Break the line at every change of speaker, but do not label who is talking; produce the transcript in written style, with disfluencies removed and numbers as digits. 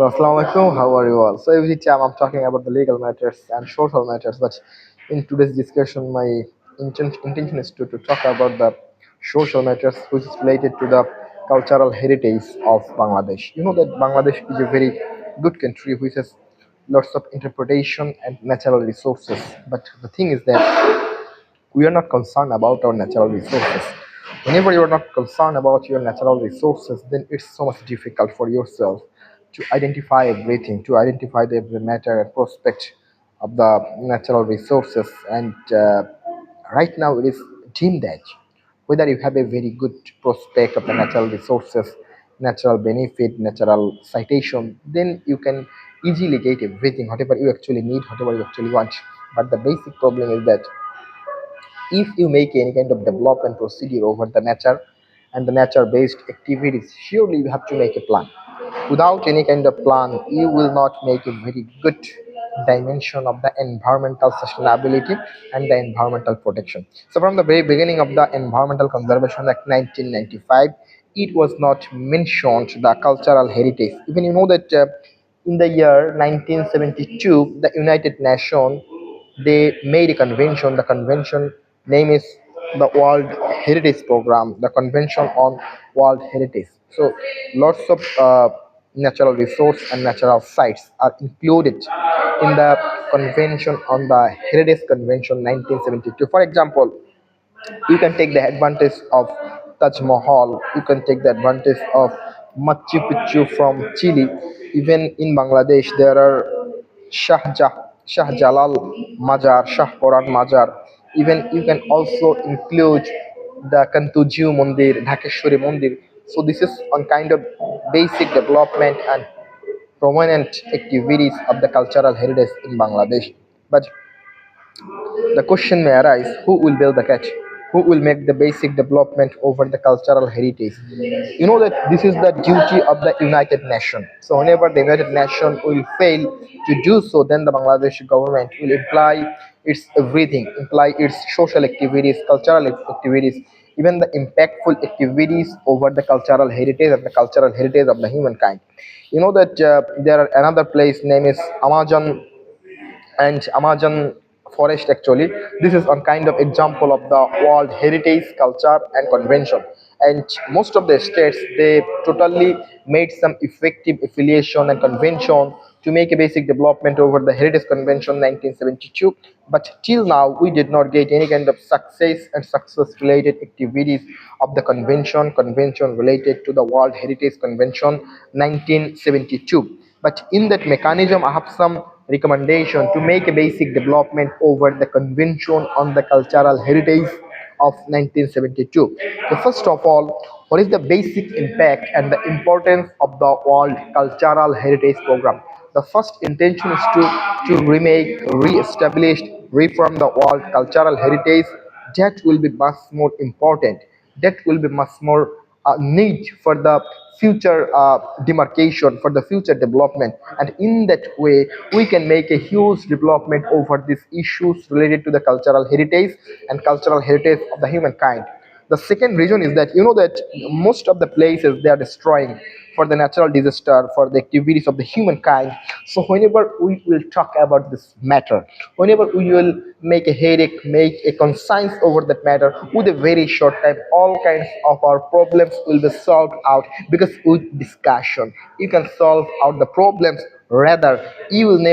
Assalamu alaikum, how are you all? So every time I'm talking about the legal matters and social matters, but in today's discussion, my intention is to talk about the social matters which is related to the cultural heritage of Bangladesh. You know that Bangladesh is a very good country which has lots of interpretation and natural resources. But the thing is that we are not concerned about our natural resources. Whenever you are not concerned about your natural resources, then it's so much difficult for yourself to identify everything, to identify the every matter and prospect of the natural resources. And right now, it is deemed that whether you have a very good prospect of the natural resources, natural benefit, natural citation, then you can easily get everything, whatever you actually need, whatever you actually want. But the basic problem is that if you make any kind of development procedure over the nature and the nature based activities, surely you have to make a plan. Without any kind of plan, you will not make a very good dimension of the environmental sustainability and the environmental protection. So from the very beginning of the Environmental Conservation Act 1995, it was not mentioned the cultural heritage. Even you know that in the year 1972, the United Nations, they made a convention. The convention name is the World Heritage Program, the Convention on World Heritage. So lots of natural resource and natural sites are included in the Convention on the Heritage Convention 1972. For example, you can take the advantage of Taj Mahal, you can take the advantage of Machu Picchu from Chile. Even in Bangladesh, there are Shah Jalal Majar, Shah Poran Majar. Even you can also include the Kantujiu Mandir, Dhakeshwari Mandir. So this is on kind of basic development and prominent activities of the cultural heritage in Bangladesh. But the question may arise, who will build the catch? Who will make the basic development over the cultural heritage? You know that this is the duty of the United Nations. So whenever the United Nations will fail to do so, then the Bangladesh government will imply its everything, imply its social activities, cultural activities, even the impactful activities over the cultural heritage and the cultural heritage of the humankind. You know that there are another place name is Amazon forest actually. This is a kind of example of the World Heritage Culture and Convention. And most of the states they totally made some effective affiliation and convention to make a basic development over the Heritage Convention 1972. But till now we did not get any kind of success related activities of the convention related to the World Heritage Convention 1972. But in that mechanism, I have some recommendation to make a basic development over the Convention on the Cultural Heritage of 1972. So first of all, what is the basic impact and the importance of the World Cultural Heritage Program? The first intention is to remake, re-establish, reform the world cultural heritage. That will be much more important. That will be much more need for the future demarcation, for the future development. And in that way, we can make a huge development over these issues related to the cultural heritage and cultural heritage of the humankind. The second reason is that you know that most of the places they are destroying for the natural disaster, for the activities of the humankind. So whenever we will talk about this matter, whenever we will make a headache, make a conscience over that matter, with a very short time, all kinds of our problems will be solved out, because with discussion you can solve out the problems. Rather, you will never